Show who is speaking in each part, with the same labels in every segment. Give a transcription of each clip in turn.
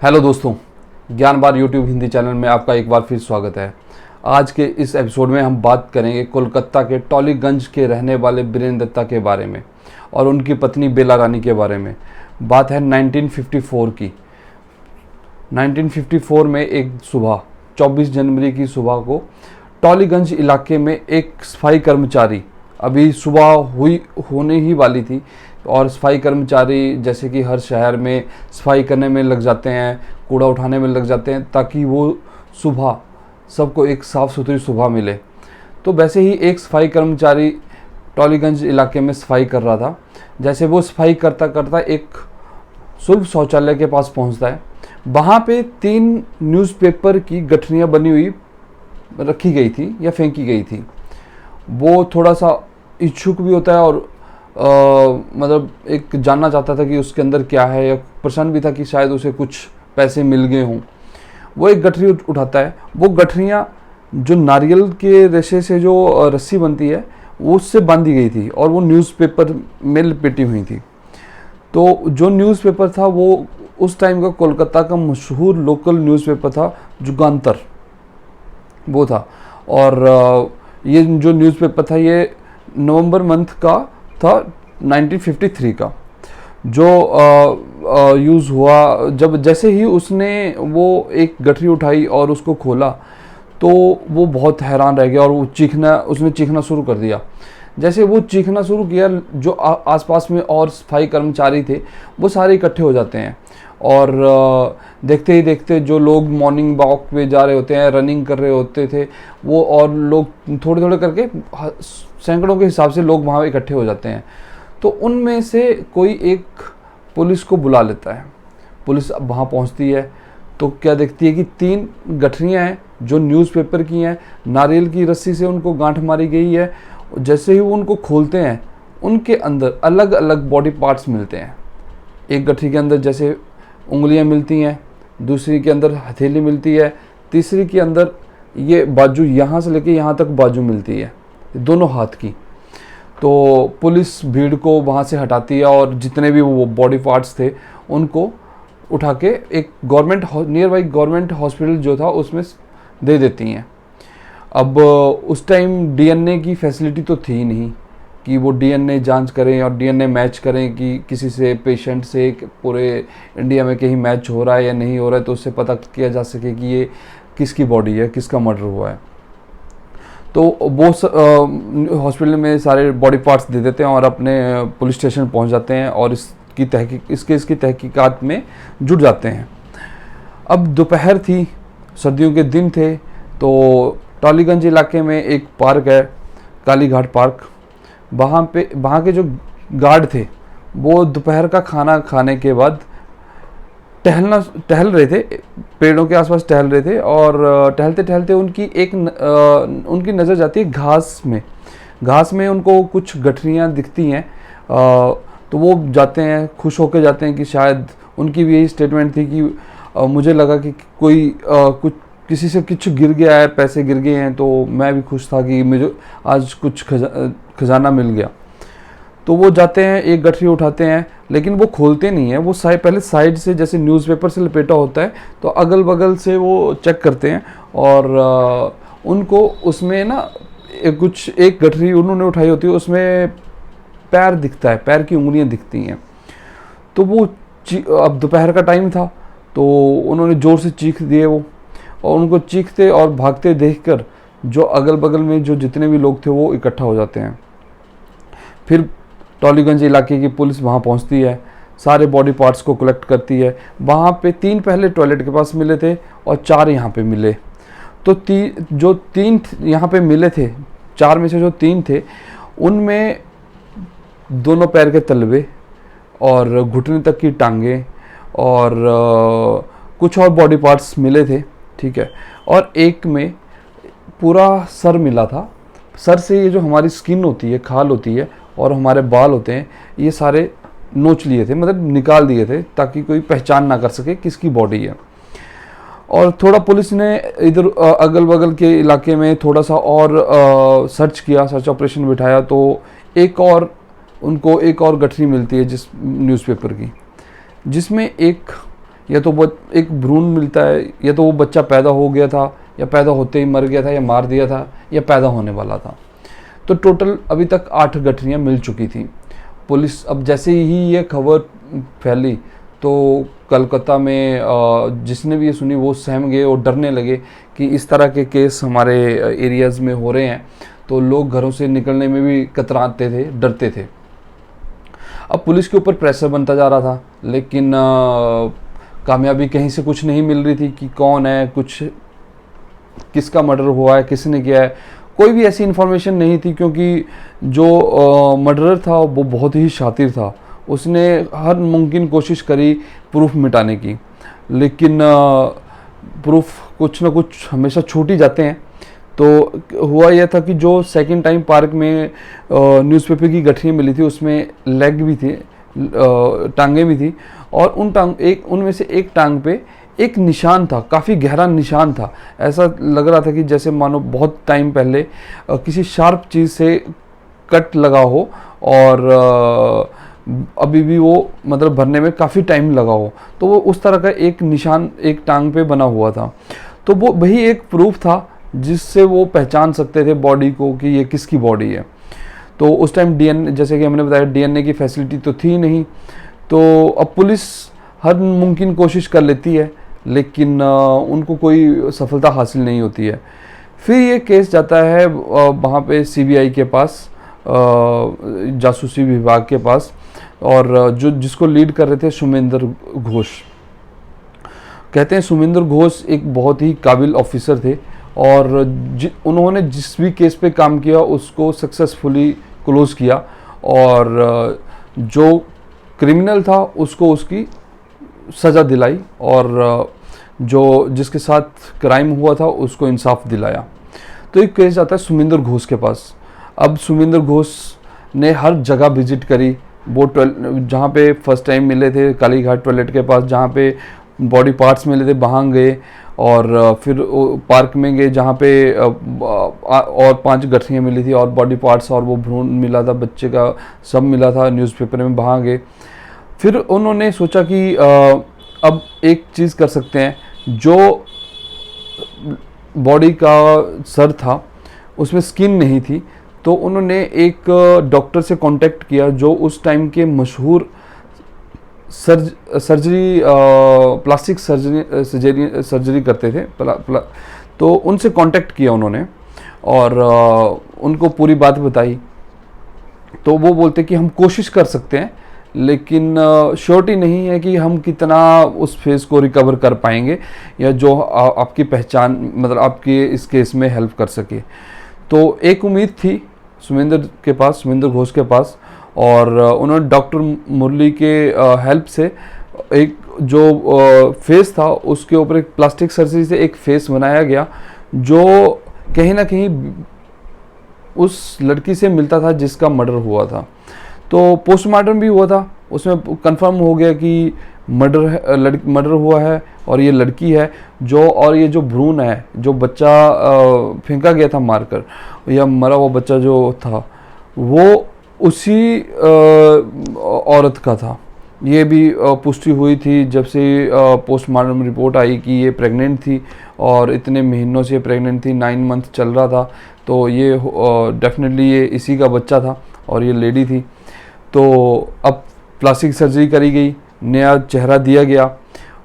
Speaker 1: Hello दोस्तों, ज्ञान बार YouTube Hindi channel में आपका एक बार फिर स्वागत है। आज के इस एपिसोड में हम बात करेंगे कोलकाता के टॉलीगंज के रहने वाले बीरेंद्र दत्ता के बारे में और उनकी पत्नी बेला रानी के बारे में। बात है 1954 की। 1954 में एक सुबह 24 जनवरी की सुबह को टॉलीगंज इलाके में एक सफाई कर्मचारी, अभी सुबह होने ही वाली थी और सफाई कर्मचारी जैसे कि हर शहर में सफाई करने में लग जाते हैं, कूड़ा उठाने में लग जाते हैं ताकि वो सुबह सबको एक साफ़ सुथरी सुबह मिले। तो वैसे ही एक सफाई कर्मचारी टॉलीगंज इलाके में सफाई कर रहा था। जैसे वो सफाई करता करता एक सुलभ शौचालय के पास पहुंचता है। वहाँ पे 3 न्यूज़पेपर की गठरियाँ बनी हुई रखी गई थी या फेंकी गई थी। वो थोड़ा सा इच्छुक भी होता है और मतलब एक जानना चाहता था कि उसके अंदर क्या है, या प्रसन्न भी था कि शायद उसे कुछ पैसे मिल गए हों। वो एक गठरी उठाता है। वो गठरियाँ जो नारियल के रेशे से जो रस्सी बनती है वो उससे बांधी गई थी और वो न्यूज़पेपर में लपेटी हुई थी। तो जो न्यूज़पेपर था वो उस टाइम का कोलकाता का मशहूर लोकल न्यूज़पेपर था जुगांतर, वो था। और ये जो न्यूज़पेपर था ये नवंबर मंथ का था 1953 का, जो यूज़ हुआ। जब जैसे ही उसने वो एक गठरी उठाई और उसको खोला तो वो बहुत हैरान रह गया और उसने चीखना शुरू कर दिया। जैसे वो चीखना शुरू किया, जो आसपास में और सफाई कर्मचारी थे वो सारे इकट्ठे हो जाते हैं और देखते ही देखते जो लोग मॉर्निंग वॉक पे जा रहे होते हैं, रनिंग कर रहे होते थे वो, और लोग थोड़े थोड़े करके सैकड़ों के हिसाब से लोग वहाँ इकट्ठे हो जाते हैं। तो उनमें से कोई एक पुलिस को बुला लेता है। पुलिस अब वहाँ पहुँचती है तो क्या देखती है कि 3 गठरियाँ हैं जो न्यूज़पेपर की हैं, नारियल की रस्सी से उनको गांठ मारी गई है। जैसे ही वो उनको खोलते हैं उनके अंदर अलग अलग बॉडी पार्ट्स मिलते हैं। एक गठरी के अंदर जैसे उंगलियां मिलती हैं, दूसरी के अंदर हथेली मिलती है, तीसरी के अंदर ये बाजू यहाँ से लेके यहाँ तक बाजू मिलती है, दोनों हाथ की। तो पुलिस भीड़ को वहाँ से हटाती है और जितने भी वो बॉडी पार्ट्स थे उनको उठा के एक नियर बाई गवर्नमेंट हॉस्पिटल जो था उसमें दे देती हैं। अब उस टाइम डीएनए की फैसिलिटी तो थी नहीं कि वो डीएनए जांच करें और डीएनए मैच करें कि किसी से, पेशेंट से पूरे इंडिया में कहीं मैच हो रहा है या नहीं हो रहा है, तो उससे पता किया जा सके कि ये किसकी बॉडी है, किसका मर्डर हुआ है। तो वो हॉस्पिटल में सारे बॉडी पार्ट्स दे देते हैं और अपने पुलिस स्टेशन पहुंच जाते हैं और इसकी तहकीकात में जुट जाते हैं। अब दोपहर थी, सर्दियों के दिन थे, तो टॉलीगंज इलाके में एक पार्क है, कालीघाट पार्क। वहाँ के जो गार्ड थे वो दोपहर का खाना खाने के बाद टहल रहे थे, पेड़ों के आसपास टहल रहे थे और टहलते टहलते उनकी नज़र जाती है घास में उनको कुछ गठरियाँ दिखती हैं। तो वो जाते हैं, खुश होकर जाते हैं कि शायद उनकी भी यही स्टेटमेंट थी कि मुझे लगा कि कोई किसी से कुछ गिर गया है, पैसे गिर गए हैं, तो मैं भी खुश था कि मुझे आज कुछ खजाना मिल गया। तो वो जाते हैं, एक गठरी उठाते हैं, लेकिन वो खोलते नहीं है। वो पहले साइड से, जैसे न्यूज़पेपर से लपेटा होता है, तो अगल बगल से वो चेक करते हैं और उनको उसमें ना एक गठरी उन्होंने उठाई होती है, उसमें पैर दिखता है, पैर की उंगलियां दिखती हैं। तो वो अब दोपहर का टाइम था तो उन्होंने ज़ोर से चीख दिए वो, और उनको चीखते और भागते देखकर जो अगल बगल में जो जितने भी लोग थे वो इकट्ठा हो जाते हैं। फिर टॉलीगंज इलाके की पुलिस वहाँ पहुँचती है, सारे बॉडी पार्ट्स को कलेक्ट करती है। वहाँ पे 3 पहले टॉयलेट के पास मिले थे और 4 यहाँ पे मिले। तो जो 3 यहाँ पे मिले थे, 4 में से जो 3 थे उनमें दोनों पैर के तलवे और घुटने तक की टांगें और कुछ और बॉडी पार्ट्स मिले थे, ठीक है। और एक में पूरा सर मिला था। सर से ये जो हमारी स्किन होती है, खाल होती है और हमारे बाल होते हैं, ये सारे नोच लिए थे, मतलब निकाल दिए थे ताकि कोई पहचान ना कर सके किसकी बॉडी है। और थोड़ा पुलिस ने इधर अगल बगल के इलाके में थोड़ा सा और सर्च ऑपरेशन बिठाया तो उनको एक और गठरी मिलती है जिस न्यूज़पेपर की, जिसमें एक या तो वो एक भ्रूण मिलता है, या तो वो बच्चा पैदा हो गया था, या पैदा होते ही मर गया था, या मार दिया था, या पैदा होने वाला था। तो टोटल अभी तक 8 गठरियाँ मिल चुकी थी। पुलिस अब जैसे ही ये खबर फैली तो कलकत्ता में जिसने भी ये सुनी वो सहम गए और डरने लगे कि इस तरह के केस हमारे एरियाज़ में हो रहे हैं। तो लोग घरों से निकलने में भी कतराते थे, डरते थे। अब पुलिस के ऊपर प्रेशर बनता जा रहा था, लेकिन कामयाबी कहीं से कुछ नहीं मिल रही थी कि कौन है, कुछ किसका मर्डर हुआ है, किसने किया है, कोई भी ऐसी इन्फॉर्मेशन नहीं थी। क्योंकि जो मर्डरर था वो बहुत ही शातिर था, उसने हर मुमकिन कोशिश करी प्रूफ मिटाने की, लेकिन प्रूफ कुछ ना कुछ हमेशा छूट ही जाते हैं। तो हुआ यह था कि जो सेकंड टाइम पार्क में न्यूज़पेपर की गठरियाँ मिली थी उसमें लेग भी थे, टांगें भी थी, और उनमें से एक टांग पे एक निशान था, काफ़ी गहरा निशान था। ऐसा लग रहा था कि जैसे मानो बहुत टाइम पहले किसी शार्प चीज़ से कट लगा हो, और अभी भी वो मतलब भरने में काफ़ी टाइम लगा हो। तो वो उस तरह का एक निशान एक टांग पे बना हुआ था। तो वो वही एक प्रूफ था जिससे वो पहचान सकते थे बॉडी को कि ये किसकी बॉडी है। तो उस टाइम डीएनए, जैसे कि हमने बताया, डीएनए की फैसिलिटी तो थी नहीं। तो अब पुलिस हर मुमकिन कोशिश कर लेती है, लेकिन उनको कोई सफलता हासिल नहीं होती है। फिर ये केस जाता है वहाँ पे सीबीआई के पास, जासूसी विभाग के पास, और जिसको लीड कर रहे थे सुमेंद्र घोष। कहते हैं सुमेंद्र घोष एक बहुत ही काबिल ऑफिसर थे, और उन्होंने जिस भी केस पे काम किया उसको सक्सेसफुली क्लोज किया, और जो क्रिमिनल था उसको उसकी सज़ा दिलाई, और जो जिसके साथ क्राइम हुआ था उसको इंसाफ दिलाया। तो एक केस आता है सुमेंद्र घोष के पास। अब सुमेंद्र घोष ने हर जगह विजिट करी, वो जहाँ पे फर्स्ट टाइम मिले थे कालीघाट टॉयलेट के पास, जहाँ पे बॉडी पार्ट्स मिले थे वहाँ गए, और फिर पार्क में गए जहाँ पे और 5 गठरियाँ मिली थी, और बॉडी पार्ट्स और वो भ्रूण मिला था, बच्चे का सब मिला था न्यूज़पेपर में, वहाँ गए। फिर उन्होंने सोचा कि अब एक चीज़ कर सकते हैं, जो बॉडी का सर था उसमें स्किन नहीं थी, तो उन्होंने एक डॉक्टर से कांटेक्ट किया जो उस टाइम के मशहूर सर्जरी प्लास्टिक सर्जरी करते थे। तो उनसे कांटेक्ट किया उन्होंने, और उनको पूरी बात बताई। तो वो बोलते कि हम कोशिश कर सकते हैं, लेकिन श्योरिटी नहीं है कि हम कितना उस फेस को रिकवर कर पाएंगे, या जो आपकी पहचान मतलब आपके इस केस में हेल्प कर सके। तो एक उम्मीद थी सुमेंद्र घोष के पास, और उन्होंने डॉक्टर मुरली के हेल्प से एक जो फेस था उसके ऊपर एक प्लास्टिक सर्जरी से एक फेस बनाया गया, जो कहीं ना कहीं उस लड़की से मिलता था जिसका मर्डर हुआ था। तो पोस्टमार्टम भी हुआ था, उसमें कंफर्म हो गया कि मर्डर हुआ है और ये लड़की है। और ये जो भ्रूण है, जो बच्चा फेंका गया था मारकर, या मरा हुआ बच्चा जो था, वो उसी औरत का था। ये भी पुष्टि हुई थी जब से पोस्टमार्टम रिपोर्ट आई कि ये प्रेग्नेंट थी, और इतने महीनों से प्रेग्नेंट थी, 9 मंथ चल रहा था। तो ये डेफिनेटली ये इसी का बच्चा था, और ये लेडी थी। तो अब प्लास्टिक सर्जरी करी गई, नया चेहरा दिया गया,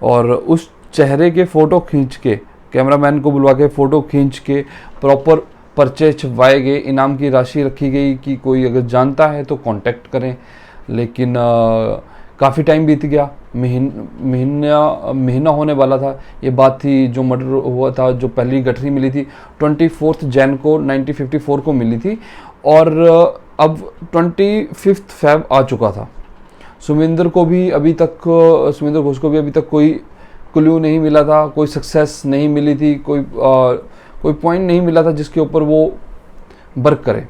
Speaker 1: और उस चेहरे के फ़ोटो खींच के, कैमरामैन को बुलवा के फ़ोटो खींच के प्रॉपर पर्चे छपवाए गए, इनाम की राशि रखी गई कि कोई अगर जानता है तो कांटेक्ट करें। लेकिन काफ़ी टाइम बीत गया, महीना होने वाला था। ये बात थी जो मर्डर हुआ था, जो पहली गठरी मिली थी 24 जैन को 1954 को मिली थी, और अब 25 फ़रवरी आ चुका था। सुमेंद्र घोष को भी अभी तक कोई क्लू नहीं मिला था, कोई सक्सेस नहीं मिली थी, कोई पॉइंट नहीं मिला था जिसके ऊपर वो वर्क करे।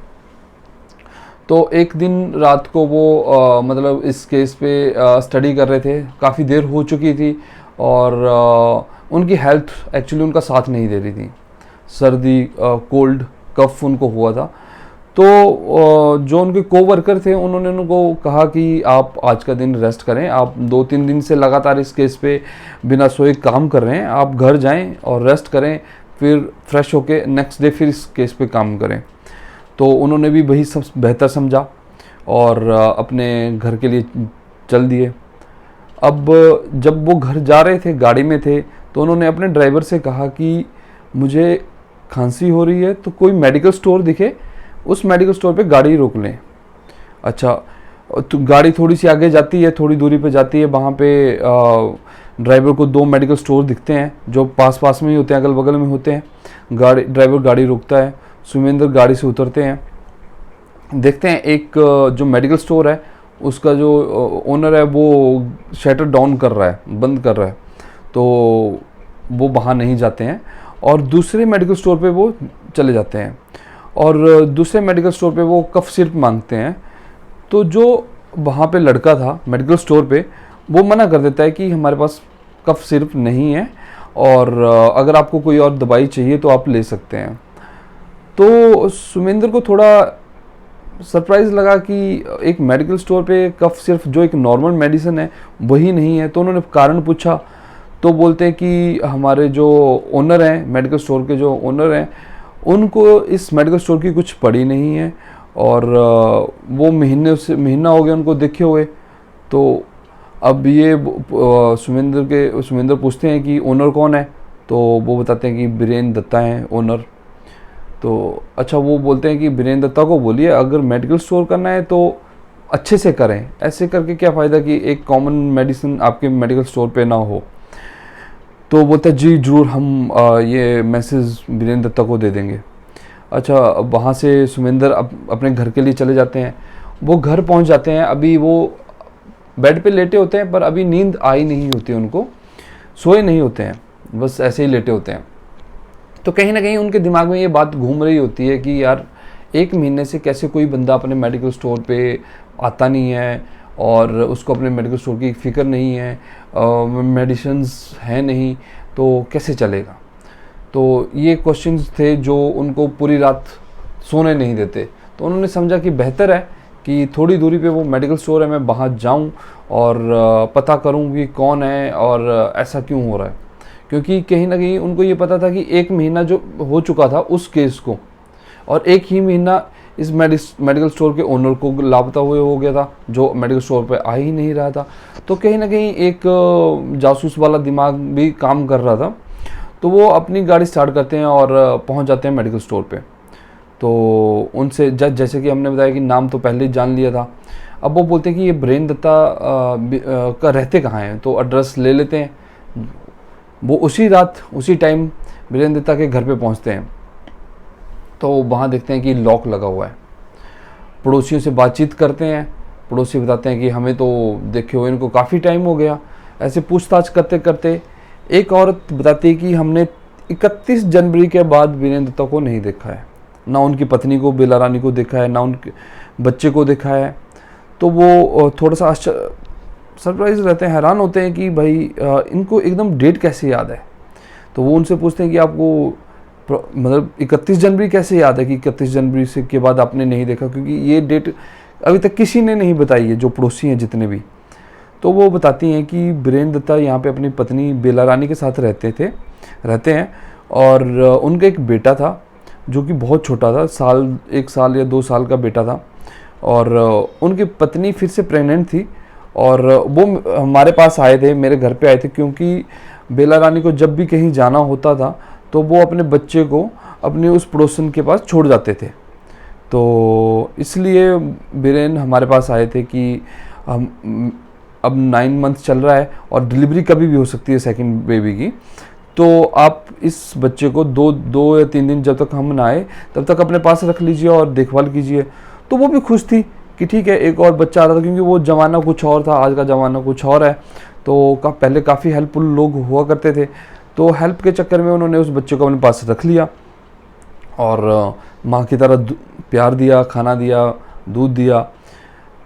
Speaker 1: तो एक दिन रात को वो मतलब इस केस पे स्टडी कर रहे थे, काफ़ी देर हो चुकी थी, और उनकी हेल्थ एक्चुअली उनका साथ नहीं दे रही थी। सर्दी, कोल्ड, कफ उनको हुआ था। तो जो उनके कोवर्कर थे उन्होंने उनको कहा कि आप आज का दिन रेस्ट करें, आप 2-3 दिन से लगातार इस केस पे बिना सोए काम कर रहे हैं, आप घर जाएं और रेस्ट करें, फिर फ्रेश होके नेक्स्ट डे फिर इस केस पे काम करें। तो उन्होंने भी वही सब बेहतर समझा और अपने घर के लिए चल दिए। अब जब वो घर जा रहे थे, गाड़ी में थे, तो उन्होंने अपने ड्राइवर से कहा कि मुझे खांसी हो रही है, तो कोई मेडिकल स्टोर दिखे, उस मेडिकल स्टोर पे गाड़ी रोक लें। अच्छा, तो गाड़ी थोड़ी सी आगे जाती है, थोड़ी दूरी पे जाती है, वहाँ पे ड्राइवर को 2 मेडिकल स्टोर दिखते हैं जो पास पास में ही होते हैं, अगल बगल में होते हैं। ड्राइवर गाड़ी रोकता है, सुमेंद्र गाड़ी से उतरते हैं, देखते हैं एक जो मेडिकल स्टोर है उसका जो ओनर है वो शटर डाउन कर रहा है, बंद कर रहा है, तो वो वहाँ नहीं जाते हैं और दूसरे मेडिकल स्टोर पे वो चले जाते हैं और दूसरे मेडिकल स्टोर पे वो कफ सिरप मांगते हैं। तो जो वहाँ पे लड़का था मेडिकल स्टोर पे, वो मना कर देता है कि हमारे पास कफ सिरप नहीं है और अगर आपको कोई और दवाई चाहिए तो आप ले सकते हैं। तो सुमेंद्र को थोड़ा सरप्राइज़ लगा कि एक मेडिकल स्टोर पे कफ सिर्फ जो एक नॉर्मल मेडिसिन है वही नहीं है। तो उन्होंने कारण पूछा, तो बोलते हैं कि हमारे जो ओनर हैं, मेडिकल स्टोर के जो ओनर हैं, उनको इस मेडिकल स्टोर की कुछ पड़ी नहीं है और वो महीना हो गया उनको देखे हुए। तो अब ये सुमेंद्र पूछते हैं कि ओनर कौन है, तो वो बताते हैं कि बीरेन दत्ता हैं ओनर। तो अच्छा, वो बोलते हैं कि बीरेन दत्ता को बोलिए अगर मेडिकल स्टोर करना है तो अच्छे से करें, ऐसे करके क्या फ़ायदा कि एक कॉमन मेडिसिन आपके मेडिकल स्टोर पे ना हो। तो बोलता है जी ज़रूर, हम ये मैसेज बीरेन दत्ता को दे देंगे। अच्छा, अब वहाँ से सुमेंद्र अपने घर के लिए चले जाते हैं। वो घर पहुँच जाते हैं, अभी वो बेड पे लेटे होते हैं पर अभी नींद आई नहीं होती उनको, सोए नहीं होते हैं, बस ऐसे ही लेटे होते हैं। तो कहीं ना कहीं उनके दिमाग में ये बात घूम रही होती है कि यार 1 महीने से कैसे कोई बंदा अपने मेडिकल स्टोर पे आता नहीं है और उसको अपने मेडिकल स्टोर की फ़िक्र नहीं है, मेडिसिन्स हैं नहीं, तो कैसे चलेगा। तो ये क्वेश्चंस थे जो उनको पूरी रात सोने नहीं देते। तो उन्होंने समझा कि बेहतर है कि थोड़ी दूरी पे वो मेडिकल स्टोर है, मैं वहाँ जाऊँ और पता करूँ कि कौन है और ऐसा क्यों हो रहा है। क्योंकि कहीं ना कहीं उनको ये पता था कि 1 महीना जो हो चुका था उस केस को, और 1 ही महीना इस मेडिकल स्टोर के ओनर को लापता हुए हो गया था जो मेडिकल स्टोर पे आ ही नहीं रहा था। तो कहीं ना कहीं एक जासूस वाला दिमाग भी काम कर रहा था। तो वो अपनी गाड़ी स्टार्ट करते हैं और पहुंच जाते हैं मेडिकल स्टोर पे। तो उनसे जैसे कि हमने बताया कि नाम तो पहले ही जान लिया था। अब वो बोलते हैं कि ये बीरेन दत्ता का रहते कहाँ हैं, तो एड्रेस ले लेते हैं। वो उसी रात उसी टाइम बीरेन दत्ता के घर पे पहुंचते हैं। तो वहाँ देखते हैं कि लॉक लगा हुआ है। पड़ोसियों से बातचीत करते हैं, पड़ोसी बताते हैं कि हमें तो देखे हुए इनको काफ़ी टाइम हो गया। ऐसे पूछताछ करते करते एक औरत बताती है कि हमने 31 जनवरी के बाद बीरेन दत्ता को नहीं देखा है, ना उनकी पत्नी को, बेला रानी को देखा है, ना उनके बच्चे को देखा है। तो वो थोड़ा सा सरप्राइज रहते हैं, हैरान होते हैं कि भाई इनको एकदम डेट कैसे याद है। तो वो उनसे पूछते हैं कि आपको मतलब 31 जनवरी कैसे याद है कि 31 जनवरी से के बाद आपने नहीं देखा, क्योंकि ये डेट अभी तक किसी ने नहीं बताई है जो पड़ोसी हैं जितने भी। तो वो बताती हैं कि बीरेन दत्ता यहाँ पे अपनी पत्नी बेला रानी के साथ रहते हैं और उनका एक बेटा था जो कि बहुत छोटा था, 1 साल या 2 साल का बेटा था। और उनकी पत्नी फिर से प्रेग्नेंट थी और वो हमारे पास आए थे, मेरे घर पे आए थे, क्योंकि बेला रानी को जब भी कहीं जाना होता था तो वो अपने बच्चे को अपने उस पड़ोसन के पास छोड़ जाते थे। तो इसलिए बीरेन हमारे पास आए थे कि हम अब 9 मंथ चल रहा है और डिलीवरी कभी भी हो सकती है सेकंड बेबी की, तो आप इस बच्चे को 2 या 3 दिन जब तक हम ना आए तब तक अपने पास रख लीजिए और देखभाल कीजिए। तो वो भी खुश थी कि ठीक है, एक और बच्चा आ रहा था, क्योंकि वो ज़माना कुछ और था, आज का ज़माना कुछ और है। तो पहले काफ़ी हेल्पफुल लोग हुआ करते थे, तो हेल्प के चक्कर में उन्होंने उस बच्चे को अपने पास रख लिया और माँ की तरह प्यार दिया, खाना दिया, दूध दिया।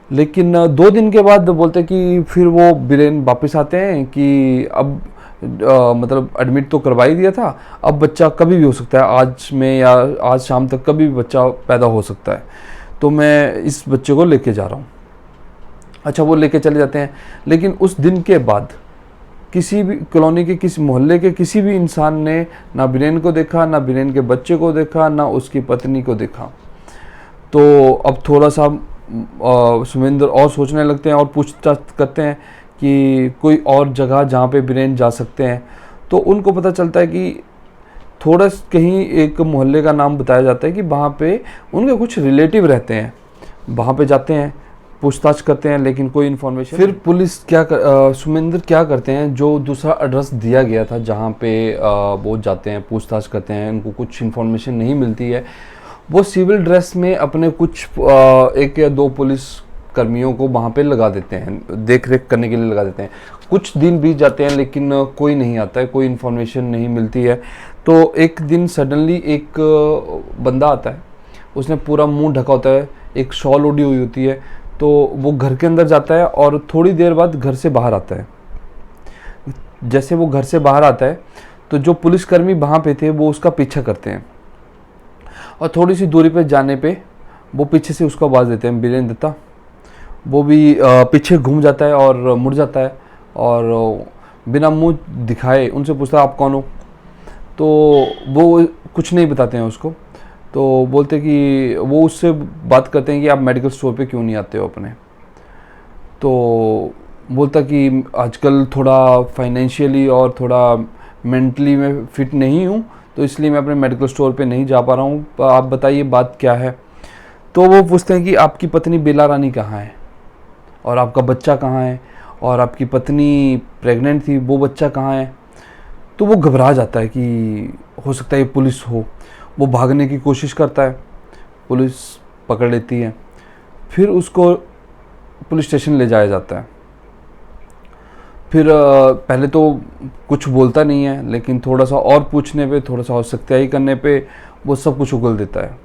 Speaker 1: लेकिन 2 दिन के बाद बोलते कि फिर वो बीरेन वापस आते हैं कि अब मतलब एडमिट तो करवा ही दिया था, अब बच्चा कभी भी हो सकता है, आज में या आज शाम तक कभी भी बच्चा पैदा हो सकता है, तो मैं इस बच्चे को लेके जा रहा हूँ। अच्छा, वो लेके चले जाते हैं, लेकिन उस दिन के बाद किसी भी कॉलोनी के, किसी मोहल्ले के किसी भी इंसान ने ना बीरेन को देखा, ना बीरेन के बच्चे को देखा, ना उसकी पत्नी को देखा। तो अब थोड़ा सा सुमेंद्र और सोचने लगते हैं और पूछताछ करते हैं कि कोई और जगह जहाँ पे बीरेन जा सकते हैं। तो उनको पता चलता है कि थोड़ा कहीं एक मोहल्ले का नाम बताया जाता है कि वहाँ पे उनके कुछ रिलेटिव रहते हैं, वहाँ पे जाते हैं, पूछताछ करते हैं, लेकिन कोई इन्फॉर्मेशन। फिर पुलिस सुमेंद्र क्या करते हैं, जो दूसरा एड्रेस दिया गया था जहाँ पे वो जाते हैं, पूछताछ करते हैं, उनको कुछ इन्फॉर्मेशन नहीं मिलती है, वो सिविल ड्रेस में अपने कुछ 1 या 2 पुलिस कर्मियों को वहाँ पे लगा देते हैं, देख रेख करने के लिए लगा देते हैं। कुछ दिन बीत जाते हैं, लेकिन कोई नहीं आता है, कोई इन्फॉर्मेशन नहीं मिलती है। तो एक दिन सडनली एक बंदा आता है, उसने पूरा मुंह ढका होता है, एक शॉल ओढ़ी हुई होती है, तो वो घर के अंदर जाता है और थोड़ी देर बाद घर से बाहर आता है। जैसे वो घर से बाहर आता है तो जो पुलिसकर्मी वहाँ पे थे वो उसका पीछा करते हैं, और थोड़ी सी दूरी पे जाने पे वो पीछे से उसको आवाज़ देते हैं, बीरेन दत्ता। वो भी पीछे घूम जाता है और मुड़ जाता है, और बिना मुंह दिखाए उनसे पूछता है आप कौन हो। तो वो कुछ नहीं बताते हैं उसको, तो बोलते कि वो उससे बात करते हैं कि आप मेडिकल स्टोर पे क्यों नहीं आते हो अपने। तो बोलता कि आजकल थोड़ा फाइनेंशियली और थोड़ा मेंटली मैं फिट नहीं हूँ, तो इसलिए मैं अपने मेडिकल स्टोर पे नहीं जा पा रहा हूँ, आप बताइए बात क्या है। तो वो पूछते हैं कि आपकी पत्नी बेला रानी कहाँ है, और आपका बच्चा कहाँ है, और आपकी पत्नी प्रेग्नेंट थी, वो बच्चा कहाँ है। तो वो घबरा जाता है कि हो सकता है ये पुलिस हो। वो भागने की कोशिश करता है, पुलिस पकड़ लेती है, फिर उसको पुलिस स्टेशन ले जाया जाता है। फिर पहले तो कुछ बोलता नहीं है, लेकिन थोड़ा सा और पूछने पे, थोड़ा सा और सख्ताई करने पे वो सब कुछ उगल देता है।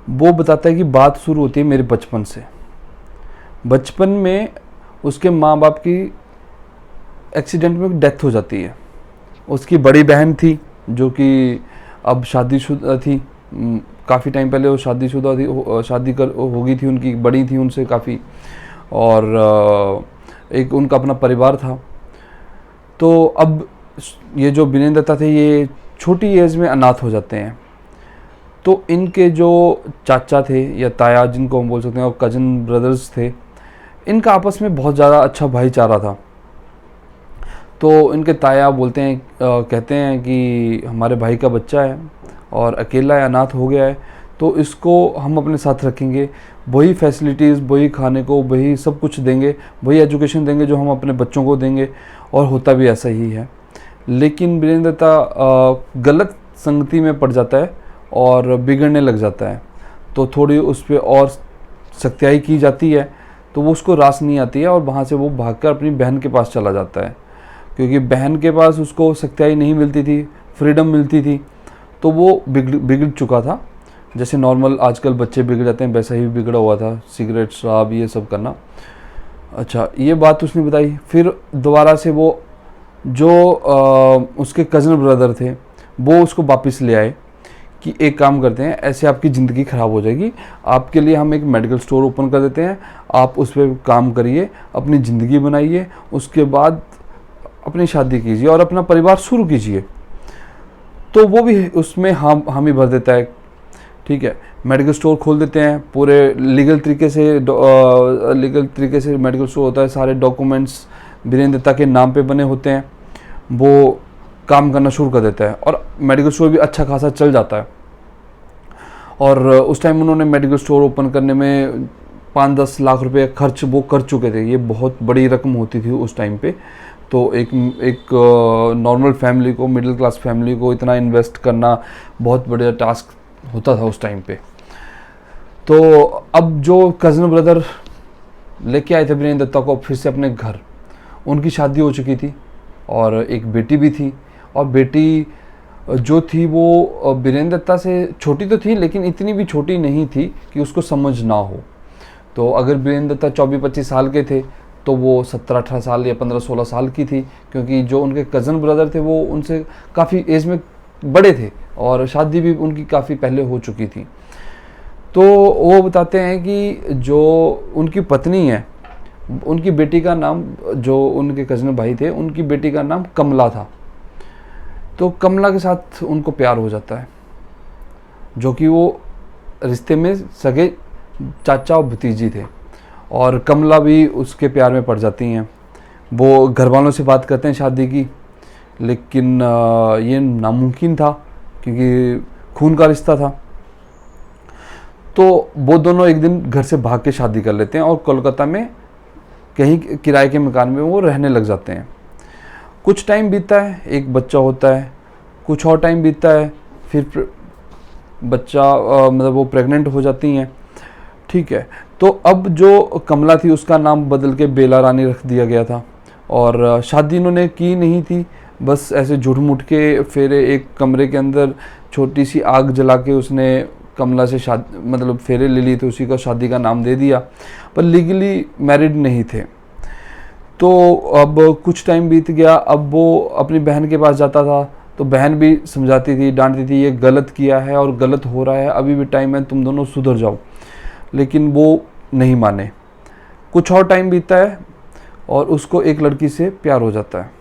Speaker 1: वो बताता है कि बात शुरू होती है मेरे बचपन से। बचपन में उसके माँ बाप की एक्सीडेंट में डेथ हो जाती है। उसकी बड़ी बहन थी जो कि अब शादीशुदा थी, काफ़ी टाइम पहले वो शादीशुदा थी, शादी हो गई थी उनकी, बड़ी थी उनसे काफ़ी, और एक उनका अपना परिवार था। तो अब ये जो बीरेन दत्ता थे ये छोटी एज में अनाथ हो जाते हैं। तो इनके जो चाचा थे या ताया जिनको हम बोल सकते हैं, और कजन ब्रदर्स थे, इनका आपस में बहुत ज़्यादा अच्छा भाईचारा था। तो इनके ताया बोलते हैं, कहते हैं कि हमारे भाई का बच्चा है और अकेला है, अनाथ हो गया है, तो इसको हम अपने साथ रखेंगे, वही फैसिलिटीज़, वही खाने को, वही सब कुछ देंगे, वही एजुकेशन देंगे जो हम अपने बच्चों को देंगे। और होता भी ऐसा ही है। लेकिन बीरेन दत्ता गलत संगति में पड़ जाता है और बिगड़ने लग जाता है। तो थोड़ी उस पर और सख्ताई की जाती है, तो वो उसको रास नहीं आती है, और वहाँ से वो भागकर अपनी बहन के पास चला जाता है, क्योंकि बहन के पास उसको सख्ताई नहीं मिलती थी, फ्रीडम मिलती थी। तो वो बिगड़ चुका था, जैसे नॉर्मल आजकल बच्चे बिगड़ जाते हैं वैसा ही बिगड़ा हुआ था, सिगरेट शराब ये सब करना। अच्छा, ये बात उसने बताई। फिर दोबारा से वो जो उसके कज़न ब्रदर थे वो उसको वापस ले आए कि एक काम करते हैं, ऐसे आपकी ज़िंदगी ख़राब हो जाएगी, आपके लिए हम एक मेडिकल स्टोर ओपन कर देते हैं, आप उस पर काम करिए, अपनी ज़िंदगी बनाइए, उसके बाद अपनी शादी कीजिए और अपना परिवार शुरू कीजिए। तो वो भी उसमें हामी भर देता है। ठीक है, मेडिकल स्टोर खोल देते हैं, पूरे लीगल तरीके से मेडिकल स्टोर होता है, सारे डॉक्यूमेंट्स बीरेन दत्ता के नाम पे बने होते हैं। वो काम करना शुरू कर देता है और मेडिकल स्टोर भी अच्छा खासा चल जाता है। और उस टाइम उन्होंने मेडिकल स्टोर ओपन करने में 5-10 लाख रुपए खर्च वो कर चुके थे। ये बहुत बड़ी रकम होती थी उस टाइम पे। तो एक नॉर्मल फैमिली को, मिडिल क्लास फैमिली को इतना इन्वेस्ट करना बहुत बड़ा टास्क होता था उस टाइम पे। तो अब जो कज़न ब्रदर लेके आए थे बीरेन दत्ता को फिर से अपने घर, उनकी शादी हो चुकी थी और एक बेटी भी थी। और बेटी जो थी वो बीरेन दत्ता से छोटी तो थी, लेकिन इतनी भी छोटी नहीं थी कि उसको समझ ना हो। तो अगर बीरेन दत्ता 24-25 साल के थे तो वो 17-18 साल या 15-16 साल की थी, क्योंकि जो उनके कज़न ब्रदर थे वो उनसे काफ़ी एज में बड़े थे और शादी भी उनकी काफ़ी पहले हो चुकी थी। तो वो बताते हैं कि जो उनकी पत्नी है, उनकी बेटी का नाम, जो उनके कज़न भाई थे उनकी बेटी का नाम कमला था। तो कमला के साथ उनको प्यार हो जाता है, जो कि वो रिश्ते में सगे चाचा और भतीजी थे, और कमला भी उसके प्यार में पड़ जाती हैं। वो घर वालों से बात करते हैं शादी की, लेकिन ये नामुमकिन था क्योंकि खून का रिश्ता था। तो वो दोनों एक दिन घर से भाग के शादी कर लेते हैं और कोलकाता में कहीं किराए के मकान में वो रहने लग जाते हैं। कुछ टाइम बीतता है, एक बच्चा होता है, कुछ और टाइम बीतता है, फिर बच्चा मतलब वो प्रेग्नेंट हो जाती हैं। ठीक है, तो अब जो कमला थी उसका नाम बदल के बेला रानी रख दिया गया था, और शादी इन्होंने की नहीं थी, बस ऐसे झूठ मूठ के फेरे, एक कमरे के अंदर छोटी सी आग जला के उसने कमला से शादी मतलब फेरे ले लिए थे, उसी का शादी का नाम दे दिया, पर लीगली मैरिड नहीं थे। तो अब कुछ टाइम बीत गया, अब वो अपनी बहन के पास जाता था, तो बहन भी समझाती थी, डांटती थी, ये गलत किया है और गलत हो रहा है, अभी भी टाइम है, तुम दोनों सुधर जाओ। लेकिन वो नहीं माने। कुछ और टाइम बीतता है और उसको एक लड़की से प्यार हो जाता है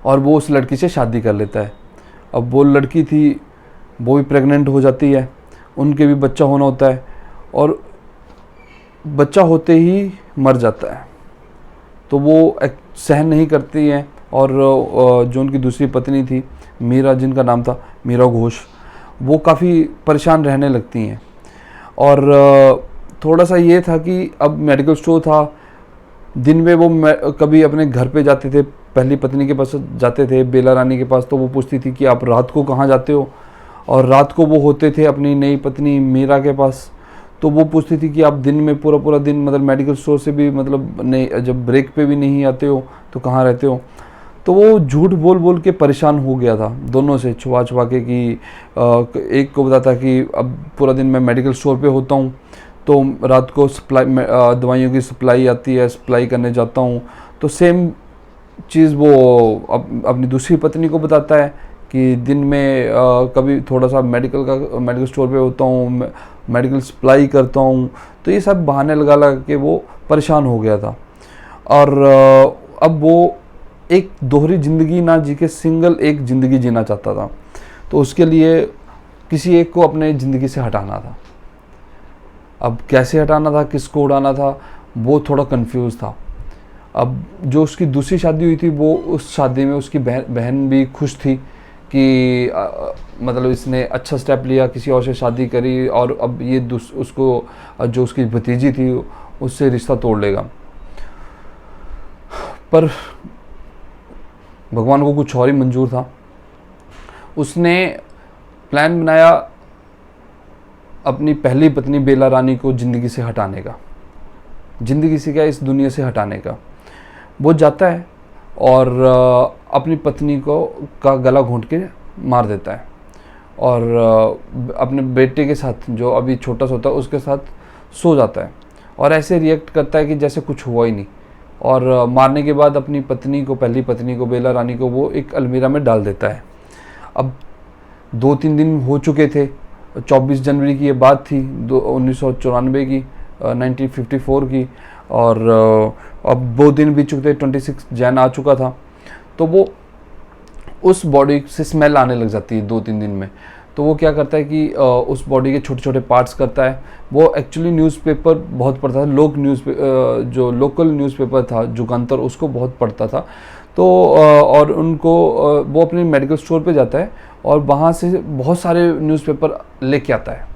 Speaker 1: और वो उस लड़की से शादी कर लेता है। अब वो लड़की थी, वो भी प्रेग्नेंट हो जाती है, उनके भी बच्चा होना होता है, और बच्चा होते ही मर जाता है। तो वो सहन नहीं करती हैं, और जो उनकी दूसरी पत्नी थी मीरा, जिनका नाम था मीरा घोष, वो काफ़ी परेशान रहने लगती हैं। और थोड़ा सा ये था कि अब मेडिकल स्टोर था, दिन में वो कभी अपने घर पे जाते थे, पहली पत्नी के पास जाते थे बेला रानी के पास, तो वो पूछती थी कि आप रात को कहाँ जाते हो, और रात को वो होते थे अपनी नई पत्नी मीरा के पास, तो वो पूछती थी कि आप दिन में पूरा दिन मतलब मेडिकल स्टोर से भी मतलब नहीं, जब ब्रेक पे भी नहीं आते हो तो कहाँ रहते हो। तो वो झूठ बोल बोल के परेशान हो गया था, दोनों से छुपा छुपा के, कि एक को बताता कि अब पूरा दिन मैं मेडिकल स्टोर पे होता हूँ, तो रात को सप्लाई दवाइयों की सप्लाई आती है, सप्लाई करने जाता हूँ। तो सेम चीज़ वो अपनी दूसरी पत्नी को बताता है कि दिन में कभी थोड़ा सा मेडिकल स्टोर पे होता हूँ, मेडिकल सप्लाई करता हूँ। तो ये सब बहाने लगा लगा के वो परेशान हो गया था, और अब वो एक दोहरी ज़िंदगी ना जी के सिंगल एक ज़िंदगी जीना चाहता था। तो उसके लिए किसी एक को अपने ज़िंदगी से हटाना था। अब कैसे हटाना था, किसको उड़ाना था, वो थोड़ा कंफ्यूज था। अब जो उसकी दूसरी शादी हुई थी, वो उस शादी में उसकी बहन भी खुश थी कि मतलब इसने अच्छा स्टेप लिया, किसी और से शादी करी, और अब ये उसको जो उसकी भतीजी थी उससे रिश्ता तोड़ लेगा। पर भगवान को कुछ और ही मंजूर था। उसने प्लान बनाया अपनी पहली पत्नी बेला रानी को ज़िंदगी से हटाने का, ज़िंदगी से क्या, इस दुनिया से हटाने का। वो जाता है और अपनी पत्नी का गला घोंट के मार देता है, और अपने बेटे के साथ, जो अभी छोटा सा होता है, उसके साथ सो जाता है, और ऐसे रिएक्ट करता है कि जैसे कुछ हुआ ही नहीं। और मारने के बाद अपनी पत्नी को, पहली पत्नी को, बेला रानी को, वो एक अलमीरा में डाल देता है। अब 2-3 दिन हो चुके थे, 24 जनवरी की ये बात थी 1994 की, 1954 की, और अब वो दिन बीत चुके थे, 26 जैन आ चुका था। तो वो उस बॉडी से स्मेल आने लग जाती है 2-3 दिन में। तो वो क्या करता है कि उस बॉडी के छोटे छोटे पार्ट्स करता है। वो एक्चुअली न्यूज़पेपर बहुत पढ़ता था, जो लोकल न्यूज़पेपर था जुगांतर, उसको बहुत पढ़ता था। तो और उनको वो अपने मेडिकल स्टोर पे जाता है और वहाँ से बहुत सारे न्यूज़पेपर लेके आता है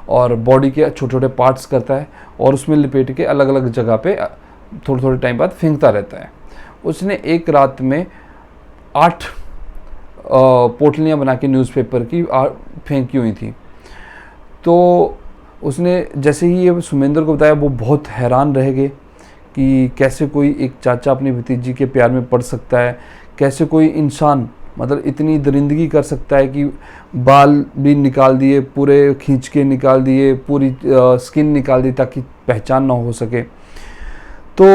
Speaker 1: और बॉडी के छोटे छोटे पार्ट्स करता है और उसमें लपेट के अलग अलग जगह पे थोड़े थोड़े टाइम बाद फेंकता रहता है। उसने एक रात में 8 पोटलियाँ बना के न्यूज़पेपर की फेंकी हुई थी। तो उसने जैसे ही ये सुमेंद्र को बताया, वो बहुत हैरान रह गए कि कैसे कोई एक चाचा अपनी भतीजी के प्यार में पड़ सकता है, कैसे कोई इंसान मतलब इतनी दरिंदगी कर सकता है कि बाल भी निकाल दिए, पूरे खींच के निकाल दिए, पूरी स्किन निकाल दी ताकि पहचान ना हो सके। तो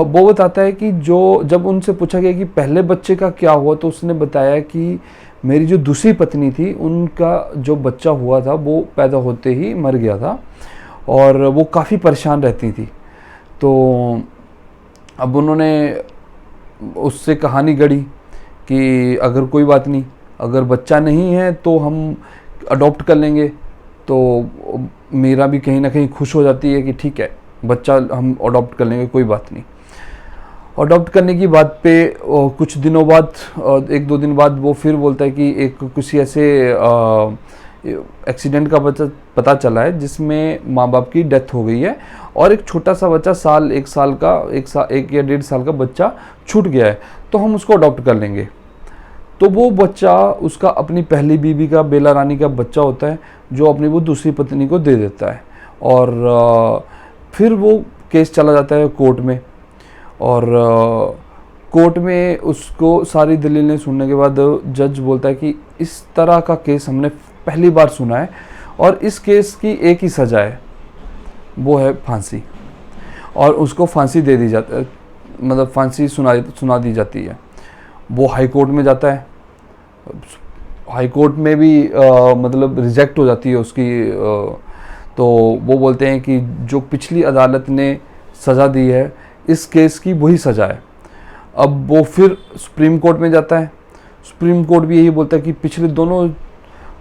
Speaker 1: वो बताता है कि जो जब उनसे पूछा गया कि पहले बच्चे का क्या हुआ, तो उसने बताया कि मेरी जो दूसरी पत्नी थी उनका जो बच्चा हुआ था वो पैदा होते ही मर गया था और वो काफ़ी परेशान रहती थी। तो अब उन्होंने उससे कहानी गढ़ी कि अगर कोई बात नहीं, अगर बच्चा नहीं है तो हम अडॉप्ट कर लेंगे। तो मीरा भी कहीं ना कहीं खुश हो जाती है कि ठीक है, बच्चा हम अडॉप्ट कर लेंगे, कोई बात नहीं। अडॉप्ट करने की बात पे कुछ दिनों बाद, 1-2 दिन बाद वो फिर बोलता है कि एक किसी ऐसे एक्सीडेंट का पता चला है जिसमें माँ बाप की डेथ हो गई है और एक छोटा सा बच्चा 1 या 1.5 साल का बच्चा छूट गया है, तो हम उसको अडॉप्ट कर लेंगे। तो वो बच्चा उसका अपनी पहली बीवी का, बेला रानी का बच्चा होता है, जो अपनी वो दूसरी पत्नी को दे देता है। और फिर वो केस चला जाता है कोर्ट में, और कोर्ट में उसको सारी दलीलें सुनने के बाद जज बोलता है कि इस तरह का केस हमने पहली बार सुना है और इस केस की एक ही सज़ा है, वो है फांसी। और उसको फांसी दे दी जाती है, मतलब फांसी सुना दी जाती है। वो हाई कोर्ट में जाता है, हाई कोर्ट में भी मतलब रिजेक्ट हो जाती है उसकी। तो वो बोलते हैं कि जो पिछली अदालत ने सज़ा दी है इस केस की वही सज़ा है। अब वो फिर सुप्रीम कोर्ट में जाता है, सुप्रीम कोर्ट भी यही बोलता है कि पिछले दोनों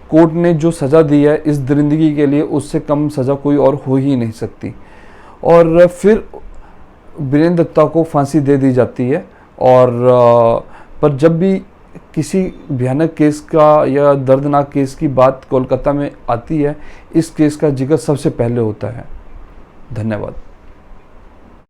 Speaker 1: कोर्ट ने जो सज़ा दी है इस दरिंदगी के लिए, उससे कम सज़ा कोई और हो ही नहीं सकती। और फिर वीरेंद्र दत्ता को फांसी दे दी जाती है। और पर जब भी किसी भयानक केस का या दर्दनाक केस की बात कोलकाता में आती है, इस केस का जिक्र सबसे पहले होता है। धन्यवाद।